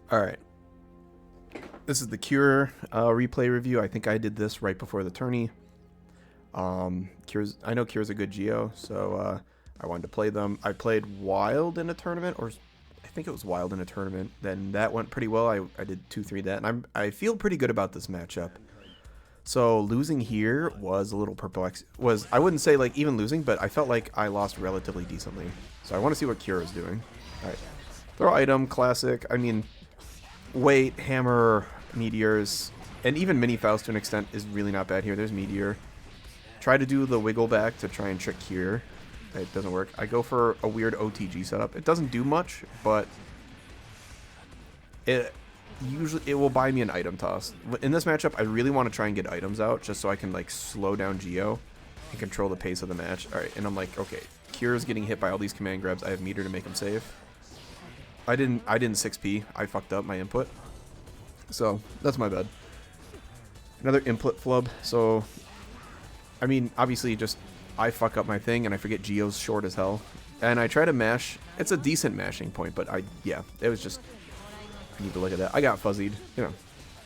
Alright. This is the Cure replay review. I think I did this right before the tourney. I know Cure's a good GIO, so I wanted to play them. I played Wild in a tournament, or I think it was Wild in a tournament. Then that went pretty well. I did 2-3 that, and I feel pretty good about this matchup. So losing here was a little perplexing. I wouldn't say like even losing, but I felt like I lost relatively decently. So I want to see what Cure is doing. All right, throw item, classic. I mean, weight, hammer, meteors, and even mini Faust to an extent is really not bad here. There's meteor. Try to do the wiggle back to try and trick Cure. It doesn't work. I go for a weird OTG setup. It doesn't do much, but it will buy me an item toss. In this matchup, I really want to try and get items out just so I can like slow down GIO and control the pace of the match. All right, and I'm like, okay, Cure's getting hit by all these command grabs. I have meter to make him safe. I didn't 6p. I fucked up my input. So that's my bad. Another input flub. So I mean, obviously just I fuck up my thing and I forget GIO's short as hell. And I try to mash. It's a decent mashing point, but yeah, it was just, I need to look at that. I got fuzzied,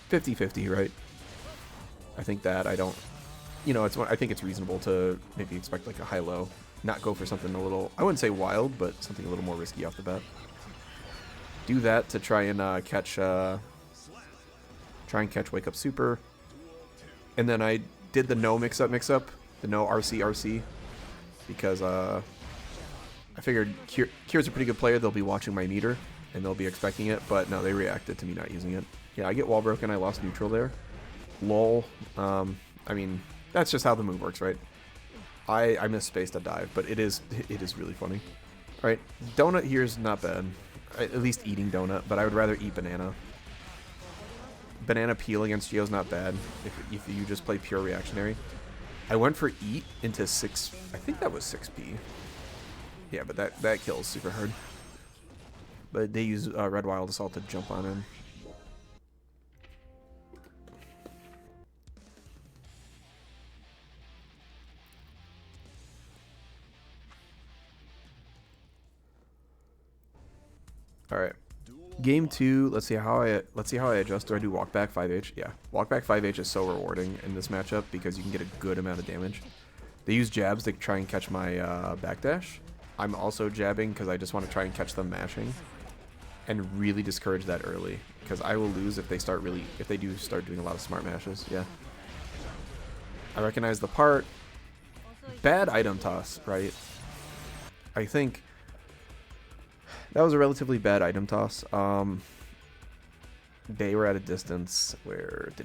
50-50, right? I think that I don't, I think it's reasonable to maybe expect like a high-low, not go for something a little, I wouldn't say wild, but something a little more risky off the bat. Do that to try and catch Wake Up Super. And then I did the no mix-up, the no RC, because I figured Cure's a pretty good player. They'll be watching my meter, and they'll be expecting it, but no, they reacted to me not using it. Yeah, I get wall broken. I lost neutral there. Lol. I mean, that's just how the move works, right? I misspaced a dive, but it is really funny. All right, donut here is not bad. At least eating donut, but I would rather eat banana. Banana peel against GIO is not bad if you just play pure reactionary. I went for eat into 6. I think that was 6p. Yeah, but that kills super hard. But they use Red Wild Assault to jump on him. All right. Game 2. Let's see how I adjust. Do I do walk back 5H? Yeah, walk back 5H is so rewarding in this matchup because you can get a good amount of damage. They use jabs to try and catch my backdash. I'm also jabbing because I just want to try and catch them mashing, and really discourage that early because I will lose if they do start doing a lot of smart mashes. Yeah. I recognize the part. Bad item toss, right? I think that was a relatively bad item toss. They were at a distance where it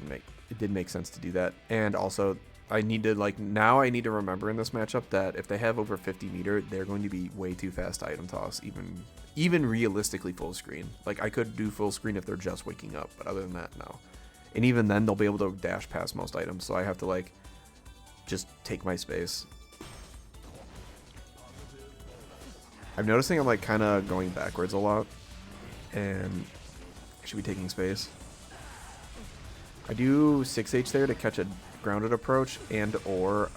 didn't make sense to do that. And also, I need to remember in this matchup that if they have over 50 meter, they're going to be way too fast to item toss, even realistically full screen. Like, I could do full screen if they're just waking up, but other than that, no. And even then, they'll be able to dash past most items, so I have to, like, just take my space. I'm noticing I'm like kind of going backwards a lot, and I should be taking space. I do 6H there to catch a grounded approach and/or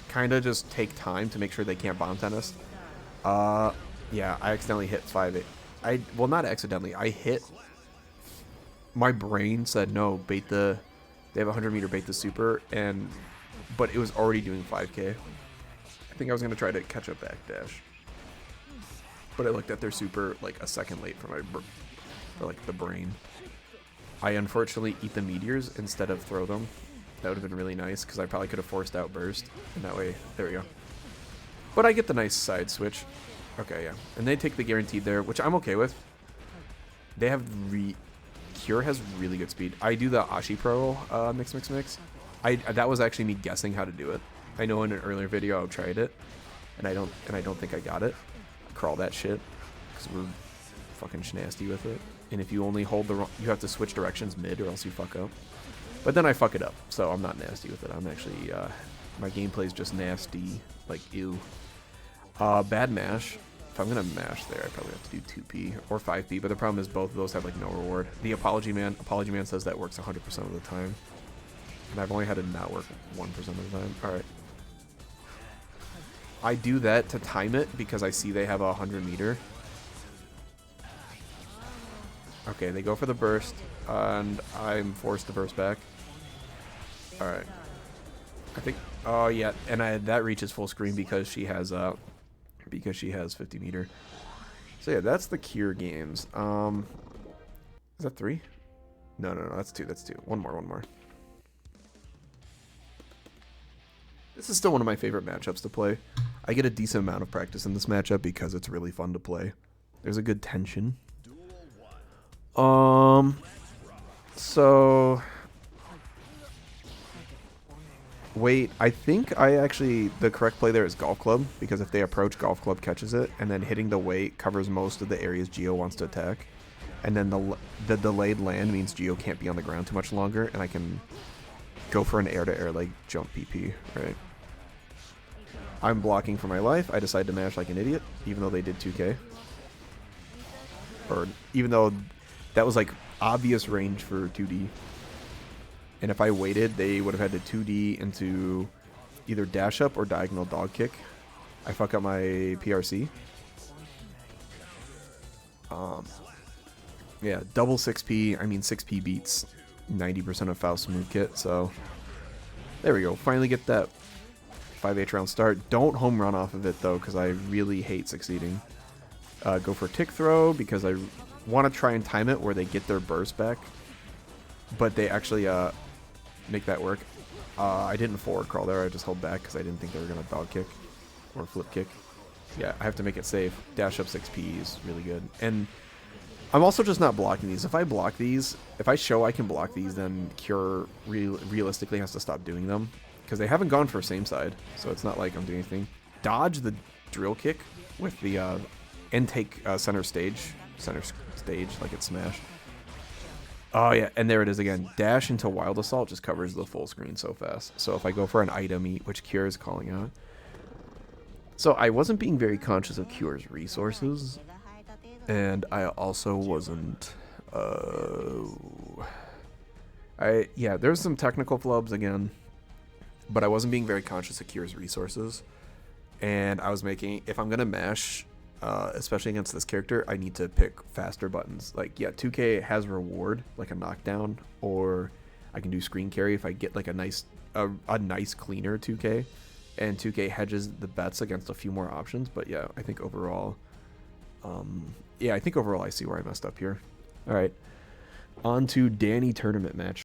kind of just take time to make sure they can't bomb tennis. Yeah, I accidentally hit 5H. Well, not accidentally. I hit. My brain said no, bait the. They have 100 meter bait the super, but it was already doing 5K. I think I was gonna try to catch a backdash, but I looked at their super like a second late for the brain. I unfortunately eat the meteors instead of throw them. That would have been really nice because I probably could have forced out burst, and that way, there we go. But I get the nice side switch. Okay, yeah, and they take the guaranteed there, which I'm okay with. They have Cure has really good speed. I do the Ashi Pro mix. That was actually me guessing how to do it. I know in an earlier video I tried it, and I don't think I got it. Crawl that shit because we're fucking nasty with it. And if you only hold the wrong, you have to switch directions mid or else you fuck up. But then I fuck it up, so I'm not nasty with it. I'm actually my gameplay is just nasty, like ew. Bad mash. If I'm gonna mash there, I probably have to do 2p or 5p. But the problem is both of those have like no reward. The Apology Man says that works 100% of the time, and I've only had it not work 1% of the time. All right. I do that to time it because I see they have a 100 meter. Okay, they go for the burst, and I'm forced to burst back. Alright. I think... Oh, yeah, and that reaches full screen because she has 50 meter. So yeah, that's the Cure games. Is that 3? No, that's 2, that's 2. One more. This is still one of my favorite matchups to play. I get a decent amount of practice in this matchup because it's really fun to play. There's a good tension. So... Wait, I think the correct play there is Golf Club, because if they approach, Golf Club catches it, and then hitting the weight covers most of the areas GIO wants to attack. And then the delayed land means GIO can't be on the ground too much longer, and I can go for an air-to-air like jump PP, right? I'm blocking for my life. I decide to mash like an idiot, even though they did 2k. Or even though that was like obvious range for 2D. And if I waited, they would have had to 2D into either dash up or diagonal dog kick. I fuck up my PRC. Yeah, double 6P. I mean, 6P beats 90% of Faust's move kit, so there we go. Finally get that 5H round start. Don't home run off of it, though, because I really hate succeeding. Go for tick throw, because I want to try and time it where they get their burst back, but they actually make that work. I didn't forward crawl there. I just held back because I didn't think they were going to dog kick or flip kick. Yeah, I have to make it safe. Dash up 6P is really good. And I'm also just not blocking these. If I block these, if I show I can block these, then Cure realistically has to stop doing them, because they haven't gone for same side, so it's not like I'm doing anything. Dodge the drill kick with the and take center stage like it's Smash. Oh yeah, and there it is again. Dash into Wild Assault just covers the full screen so fast. So if I go for an item eat, which Cure is calling out. So I wasn't being very conscious of Cure's resources. And I also wasn't, yeah, there's some technical flubs again, but I wasn't being very conscious of Cure's resources. And I was making, if I'm going to mash, especially against this character, I need to pick faster buttons. Like, yeah, 2K has reward, like a knockdown, or I can do screen carry if I get like a nice cleaner 2K, and 2K hedges the bets against a few more options. But yeah, I think overall, I see where I messed up here. All right, on to Danny tournament match.